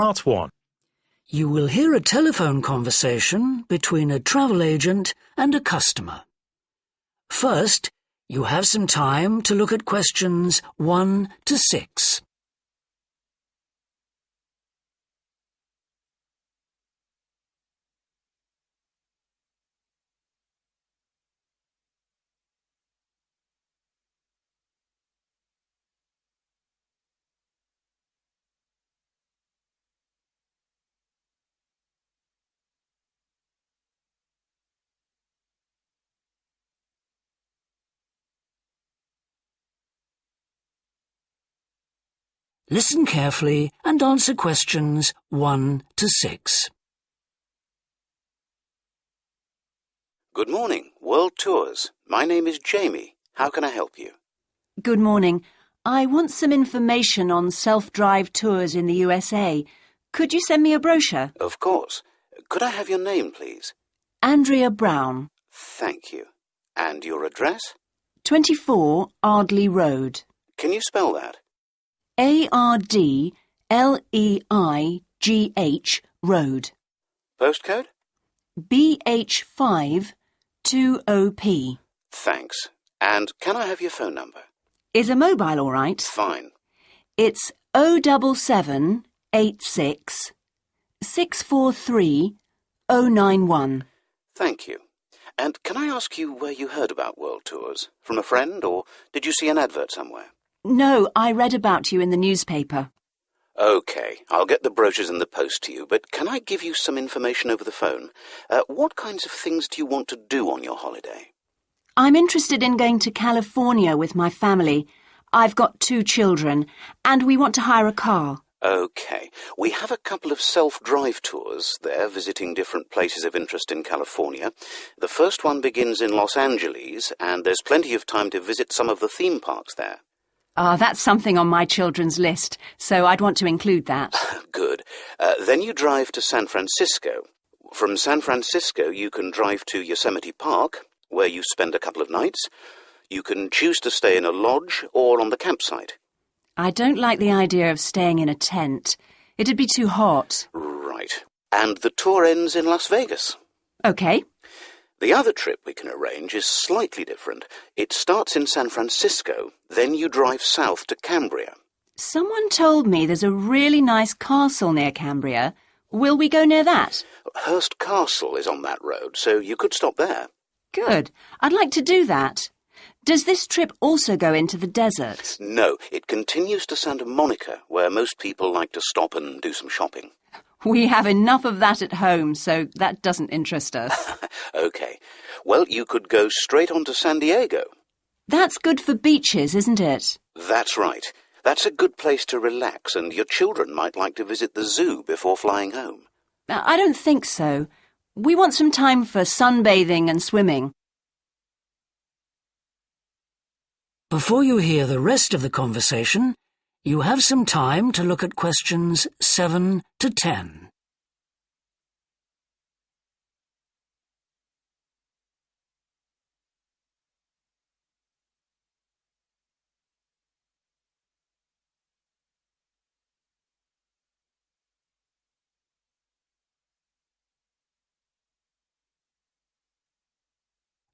Part 1. You will hear a telephone conversation between a travel agent and a customer. First, you have some time to look at questions 1 to 6. Listen carefully and answer questions 1 to 6. Good morning, World Tours. My name is Jamie. How can I help you? Good morning. I want some information on self-drive tours in the USA. Could you send me a brochure? Of course. Could I have your name, please? Andrea Brown. Thank you. And your address? 24 Ardley Road. Can you spell that? Ardleigh Road. Postcode? BH5 2OP. Thanks. And can I have your phone number? Is a mobile all right? Fine. It's 07786 643 091. Thank you. And can I ask you where you heard about World Tours? From a friend, or did you see an advert somewhere? No, I read about you in the newspaper. OK, I'll get the brochures in the post to you, but can I give you some information over the phone? What kinds of things do you want to do on your holiday? I'm interested in going to California with my family. I've got 2 children, and we want to hire a car. OK, we have a couple of self-drive tours there visiting different places of interest in California. The first one begins in Los Angeles, and there's plenty of time to visit some of the theme parks there. That's something on my children's list, so I'd want to include that. Good. Then you drive to San Francisco. From San Francisco, you can drive to Yosemite Park, where you spend a couple of nights. You can choose to stay in a lodge or on the campsite. I don't like the idea of staying in a tent. It'd be too hot. Right. And the tour ends in Las Vegas. OK. The other trip we can arrange is slightly different. It starts in San Francisco, then you drive south to Cambria. Someone told me there's a really nice castle near Cambria. Will we go near that? Hearst Castle is on that road, so you could stop there. Good. I'd like to do that. Does this trip also go into the desert? No, it continues to Santa Monica, where most people like to stop and do some shopping. We have enough of that at home, so that doesn't interest us. OK. Well, you could go straight on to San Diego. That's good for beaches, isn't it? That's right. That's a good place to relax, and your children might like to visit the zoo before flying home. I don't think so. We want some time for sunbathing and swimming. Before you hear the rest of the conversation, you have some time to look at questions 7 to 10.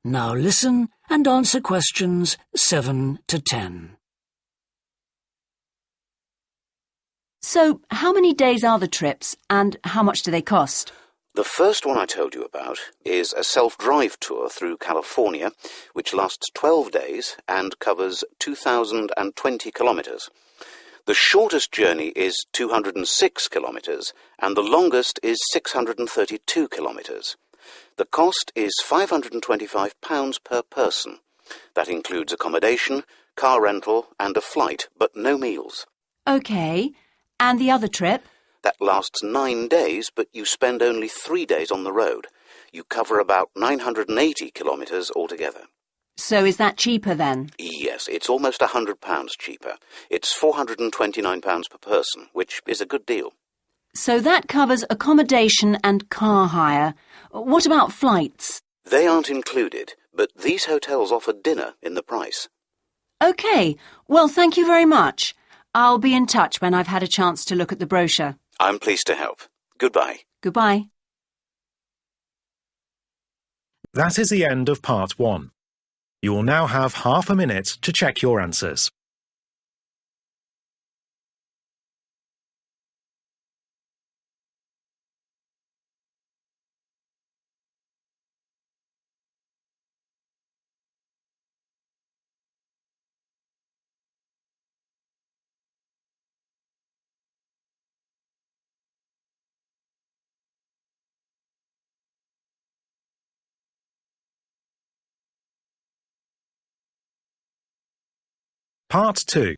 Now listen and answer questions 7 to 10. So, how many days are the trips, and how much do they cost? The first one I told you about is a self-drive tour through California, which lasts 12 days and covers 2,020 kilometres. The shortest journey is 206 kilometres, and the longest is 632 kilometres. The cost is £525 per person. That includes accommodation, car rental, and a flight, but no meals. OK. And the other trip? That lasts 9 days, but you spend only 3 days on the road. You cover about 980 kilometres altogether. So is that cheaper then? Yes, it's almost £100 cheaper. It's £429 per person, which is a good deal. So that covers accommodation and car hire. What about flights? They aren't included, but these hotels offer dinner in the price. OK. Well, thank you very much. I'll be in touch when I've had a chance to look at the brochure. I'm pleased to help. Goodbye. Goodbye. That is the end of Part 1. You will now have half a minute to check your answers. Part 2.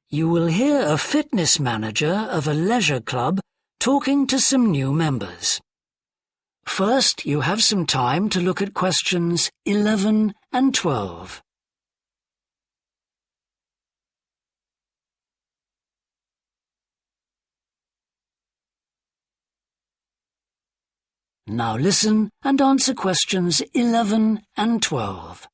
You will hear a fitness manager of a leisure club talking to some new members. First, you have some time to look at questions 11 and 12. Now listen and answer questions 11 and 12.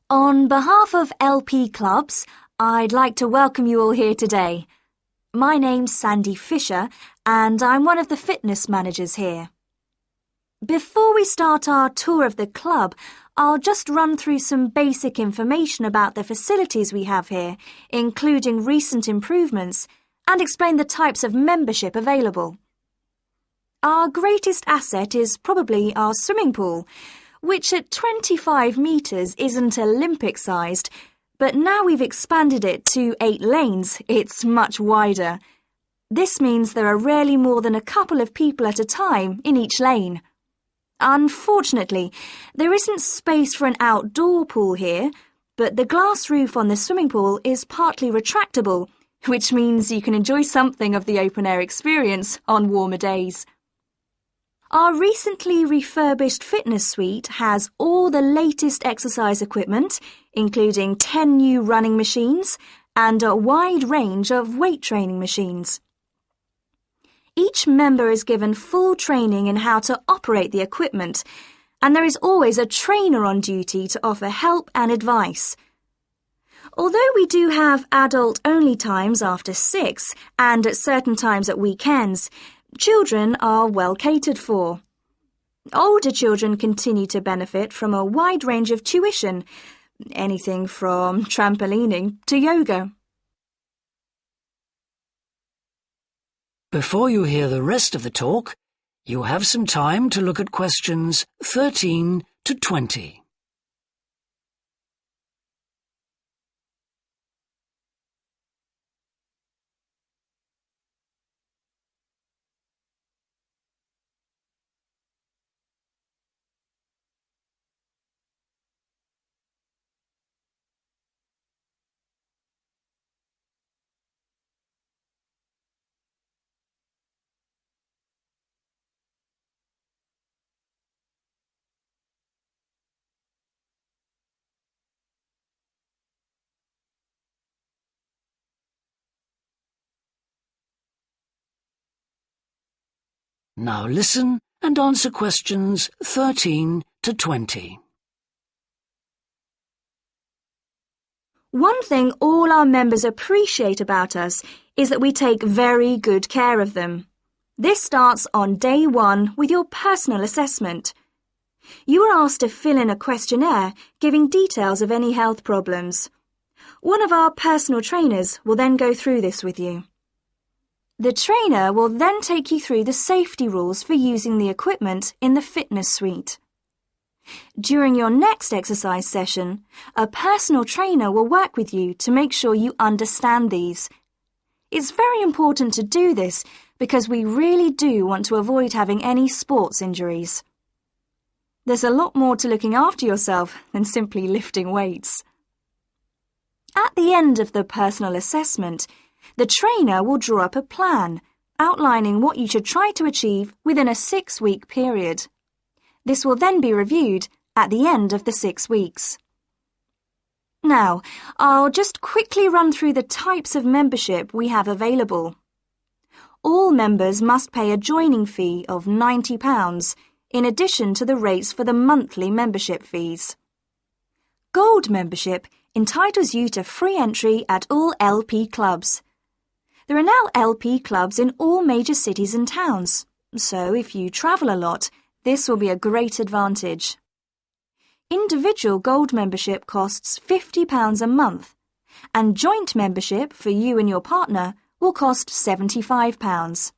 On behalf of LP Clubs, I'd like to welcome you all here today. My name's Sandy Fisher, and I'm one of the fitness managers here. Before we start our tour of the club, I'll just run through some basic information about the facilities we have here, including recent improvements, and explain the types of membership available. Our greatest asset is probably our swimming pool, which at 25 metres isn't Olympic-sized, but now we've expanded it to 8 lanes, it's much wider. This means there are rarely more than a couple of people at a time in each lane. Unfortunately, there isn't space for an outdoor pool here, but the glass roof on the swimming pool is partly retractable, which means you can enjoy something of the open-air experience on warmer days. Our recently refurbished fitness suite has all the latest exercise equipment, including 10 new running machines and a wide range of weight training machines. Each member is given full training in how to operate the equipment, and there is always a trainer on duty to offer help and advice. Although we do have adult-only times after 6 and at certain times at weekends, children are well catered for. Older children continue to benefit from a wide range of tuition, anything from trampolining to yoga. Before you hear the rest of the talk, you have some time to look at questions 13 to 20. Now listen and answer questions 13 to 20. One thing all our members appreciate about us is that we take very good care of them. This starts on day 1 with your personal assessment. You are asked to fill in a questionnaire giving details of any health problems. One of our personal trainers will then go through this with you. The trainer will then take you through the safety rules for using the equipment in the fitness suite. During your next exercise session, a personal trainer will work with you to make sure you understand these. It's very important to do this because we really do want to avoid having any sports injuries. There's a lot more to looking after yourself than simply lifting weights. At the end of the personal assessment, the trainer will draw up a plan outlining what you should try to achieve within a 6-week period. This will then be reviewed at the end of the 6 weeks. Now, I'll just quickly run through the types of membership we have available. All members must pay a joining fee of £90 in addition to the rates for the monthly membership fees. Gold membership entitles you to free entry at all LP clubs. There are now LP clubs in all major cities and towns, so if you travel a lot, this will be a great advantage. Individual gold membership costs £50 a month, and joint membership for you and your partner will cost £75.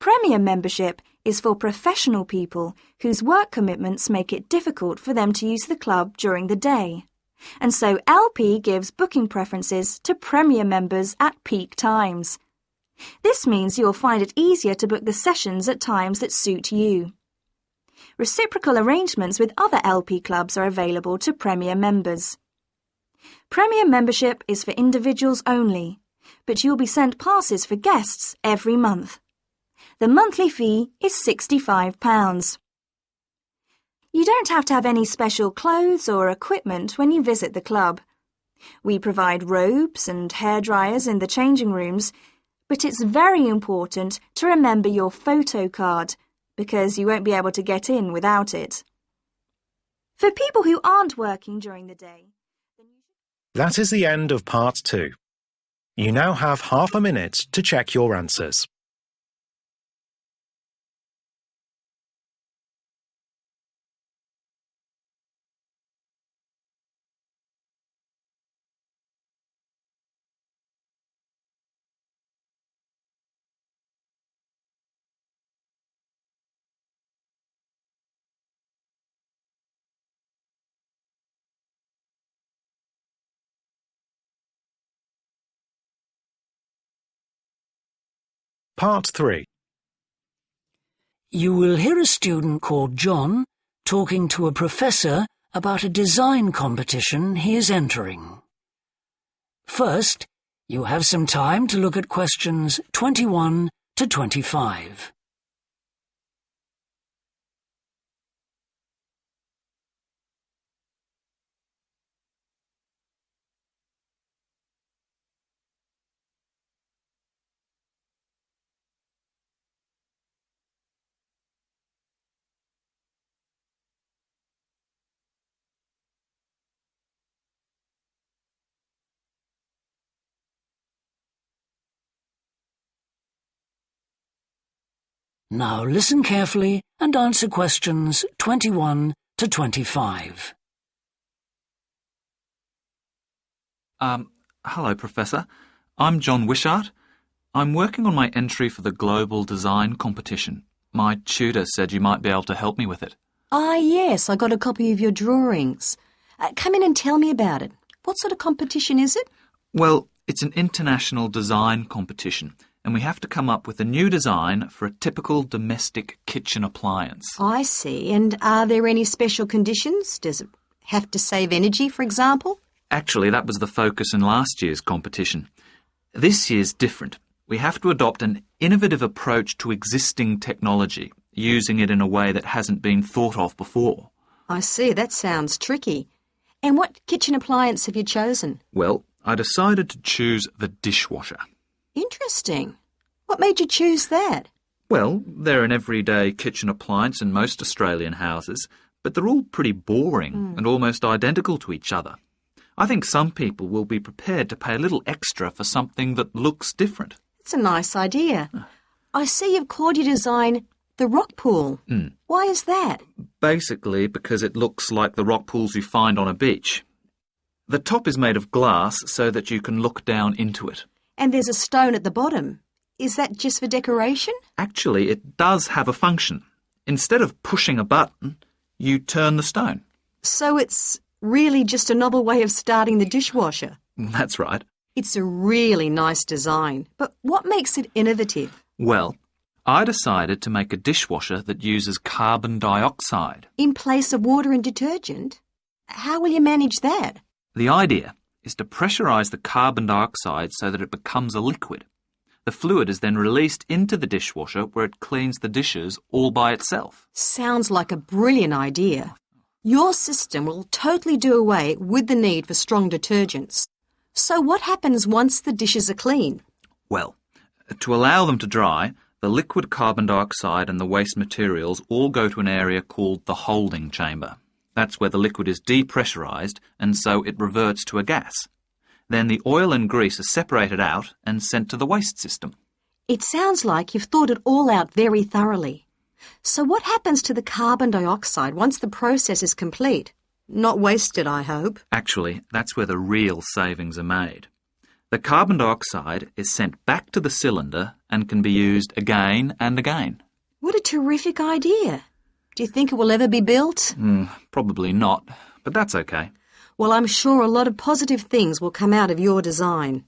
Premier membership is for professional people whose work commitments make it difficult for them to use the club during the day, and so LP gives booking preferences to Premier members at peak times. This means you'll find it easier to book the sessions at times that suit you. Reciprocal arrangements with other LP clubs are available to Premier members. Premier membership is for individuals only, but you'll be sent passes for guests every month. The monthly fee is £65. You don't have to have any special clothes or equipment when you visit the club. We provide robes and hairdryers in the changing rooms, but it's very important to remember your photo card, because you won't be able to get in without it. For people who aren't working during the day... That is the end of Part 2. You now have half a minute to check your answers. Part 3. You will hear a student called John talking to a professor about a design competition he is entering. First, you have some time to look at questions 21 to 25. Now listen carefully and answer questions 21 to 25. Hello, Professor. I'm John Wishart. I'm working on my entry for the Global Design Competition. My tutor said you might be able to help me with it. Ah, yes, I got a copy of your drawings. Come in and tell me about it. What sort of competition is it? Well, it's an international design competition, and we have to come up with a new design for a typical domestic kitchen appliance. I see. And are there any special conditions? Does it have to save energy, for example? Actually, that was the focus in last year's competition. This year's different. We have to adopt an innovative approach to existing technology, using it in a way that hasn't been thought of before. I see. That sounds tricky. And what kitchen appliance have you chosen? Well, I decided to choose the dishwasher. Interesting. What made you choose that? Well, they're an everyday kitchen appliance in most Australian houses, but they're all pretty boring and almost identical to each other. I think some people will be prepared to pay a little extra for something that looks different. It's a nice idea. I see you've called your design the rock pool. Why is that? Basically because it looks like the rock pools you find on a beach. The top is made of glass so that you can look down into it. And there's a stone at the bottom. Is that just for decoration? Actually, it does have a function. Instead of pushing a button, you turn the stone. So it's really just a novel way of starting the dishwasher. That's right. It's a really nice design. But what makes it innovative? Well, I decided to make a dishwasher that uses carbon dioxide. In place of water and detergent? How will you manage that? The idea is to pressurise the carbon dioxide so that it becomes a liquid. The fluid is then released into the dishwasher where it cleans the dishes all by itself. Sounds like a brilliant idea. Your system will totally do away with the need for strong detergents. So what happens once the dishes are clean? Well, to allow them to dry, the liquid carbon dioxide and the waste materials all go to an area called the holding chamber. That's where the liquid is depressurised and so it reverts to a gas. Then the oil and grease are separated out and sent to the waste system. It sounds like you've thought it all out very thoroughly. So what happens to the carbon dioxide once the process is complete? Not wasted, I hope. Actually, that's where the real savings are made. The carbon dioxide is sent back to the cylinder and can be used again and again. What a terrific idea. Do you think it will ever be built? Probably not, but that's okay. Well, I'm sure a lot of positive things will come out of your design.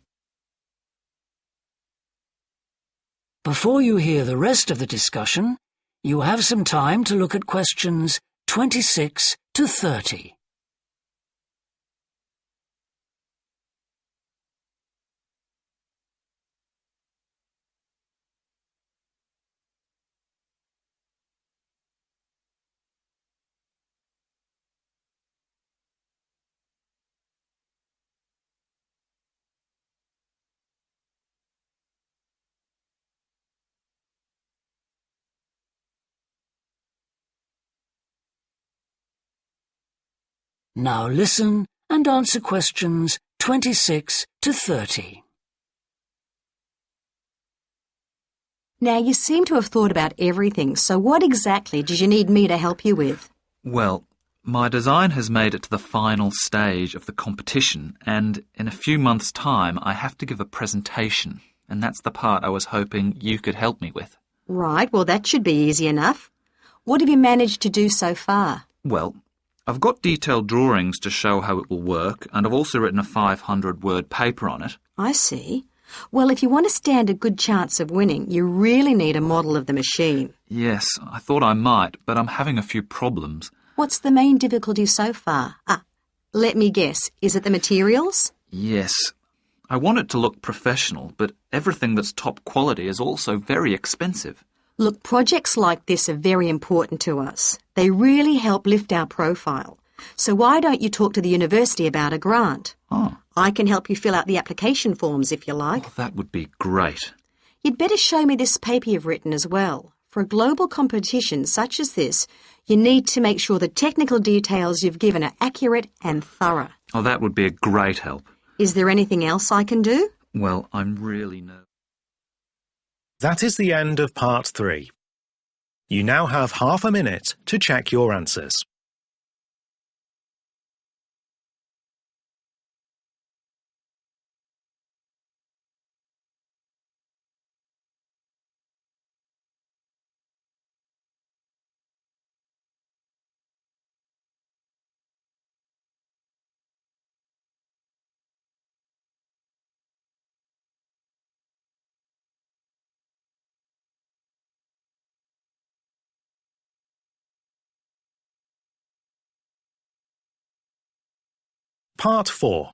Before you hear the rest of the discussion, you have some time to look at questions 26 to 30. Now listen and answer questions 26 to 30. Now, you seem to have thought about everything, so what exactly did you need me to help you with? Well, my design has made it to the final stage of the competition, and in a few months' time I have to give a presentation, and that's the part I was hoping you could help me with. Right, well, that should be easy enough. What have you managed to do so far? Well, I've got detailed drawings to show how it will work, and I've also written a 500-word paper on it. I see. Well, if you want to stand a good chance of winning, you really need a model of the machine. Yes, I thought I might, but I'm having a few problems. What's the main difficulty so far? Let me guess. Is it the materials? Yes. I want it to look professional, but everything that's top quality is also very expensive. Look, projects like this are very important to us. They really help lift our profile. So why don't you talk to the university about a grant? Oh. I can help you fill out the application forms if you like. Oh, that would be great. You'd better show me this paper you've written as well. For a global competition such as this, you need to make sure the technical details you've given are accurate and thorough. Oh, that would be a great help. Is there anything else I can do? Well, I'm really nervous. That is the end of part 3. You now have half a minute to check your answers. Part 4.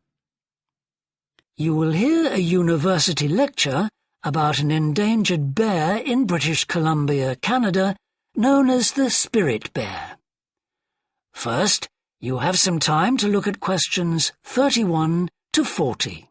You will hear a university lecture about an endangered bear in British Columbia, Canada, known as the spirit bear. First, you have some time to look at questions 31 to 40.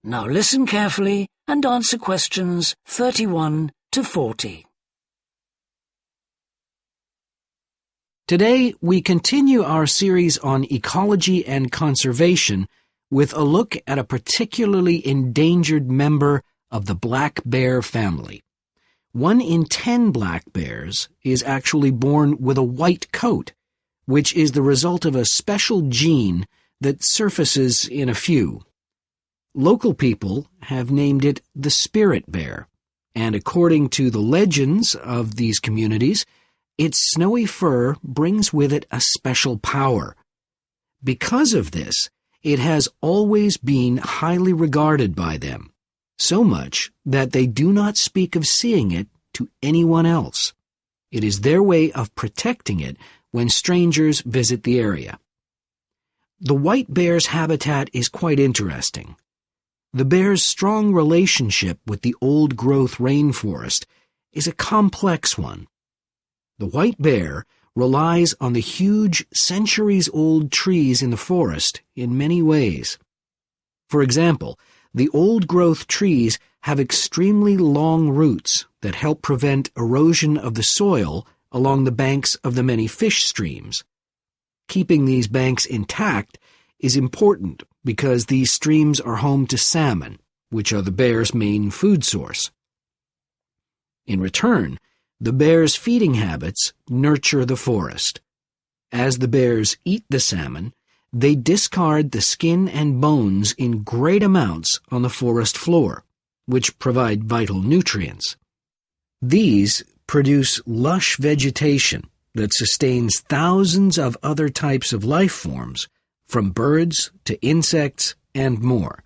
Now listen carefully and answer questions 31 to 40. Today, we continue our series on ecology and conservation with a look at a particularly endangered member of the black bear family. 1 in 10 black bears is actually born with a white coat, which is the result of a special gene that surfaces in a few. Local people have named it the spirit bear, and according to the legends of these communities, its snowy fur brings with it a special power. Because of this, it has always been highly regarded by them, so much that they do not speak of seeing it to anyone else. It is their way of protecting it when strangers visit the area. The white bear's habitat is quite interesting. The bear's strong relationship with the old-growth rainforest is a complex one. The white bear relies on the huge, centuries-old trees in the forest in many ways. For example, the old-growth trees have extremely long roots that help prevent erosion of the soil along the banks of the many fish streams. Keeping these banks intact is important because these streams are home to salmon, which are the bear's main food source. In return, the bear's feeding habits nurture the forest. As the bears eat the salmon, they discard the skin and bones in great amounts on the forest floor, which provide vital nutrients. These produce lush vegetation that sustains thousands of other types of life forms, from birds to insects and more.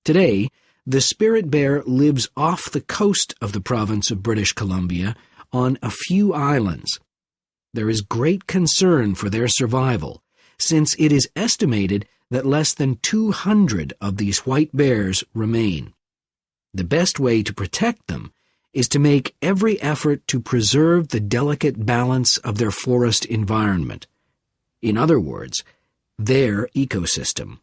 Today, the spirit bear lives off the coast of the province of British Columbia on a few islands. There is great concern for their survival, since it is estimated that less than 200 of these white bears remain. The best way to protect them is to make every effort to preserve the delicate balance of their forest environment. In other words, their ecosystem.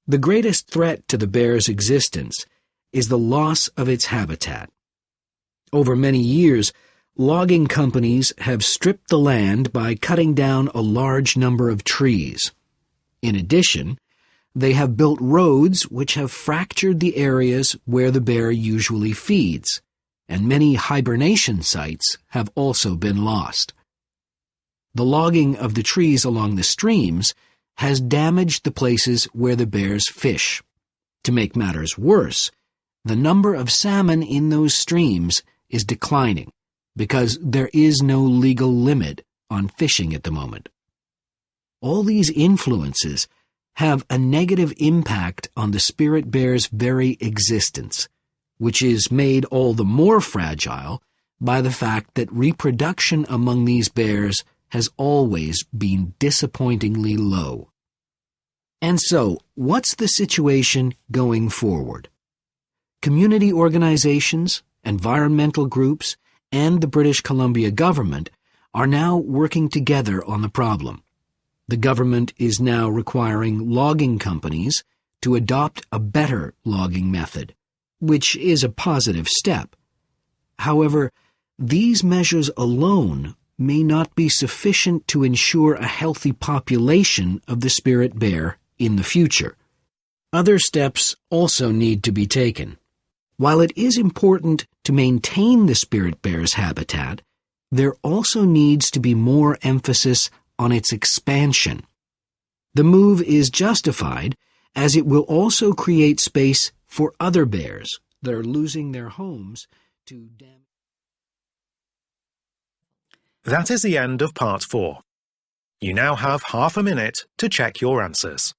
The greatest threat to the bear's existence is the loss of its habitat. Over many years, logging companies have stripped the land by cutting down a large number of trees. In addition, they have built roads which have fractured the areas where the bear usually feeds, and many hibernation sites have also been lost. The logging of the trees along the streams has damaged the places where the bears fish. To make matters worse, the number of salmon in those streams is declining because there is no legal limit on fishing at the moment. All these influences have a negative impact on the spirit bear's very existence, which is made all the more fragile by the fact that reproduction among these bears has always been disappointingly low. And so, what's the situation going forward? Community organizations, environmental groups, and the British Columbia government are now working together on the problem. The government is now requiring logging companies to adopt a better logging method, which is a positive step. However, these measures alone may not be sufficient to ensure a healthy population of the spirit bear in the future. Other steps also need to be taken. While it is important to maintain the spirit bear's habitat, there also needs to be more emphasis on its expansion. The move is justified as it will also create space for other bears that are losing their homes to damage. That is the end of part 4. You now have half a minute to check your answers.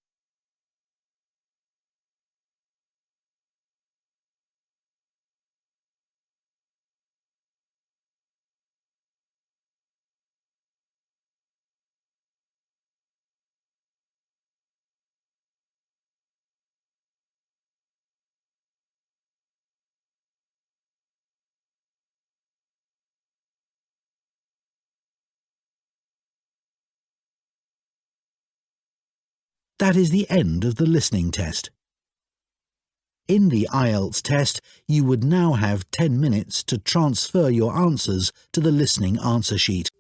That is the end of the listening test. In the IELTS test, you would now have 10 minutes to transfer your answers to the listening answer sheet.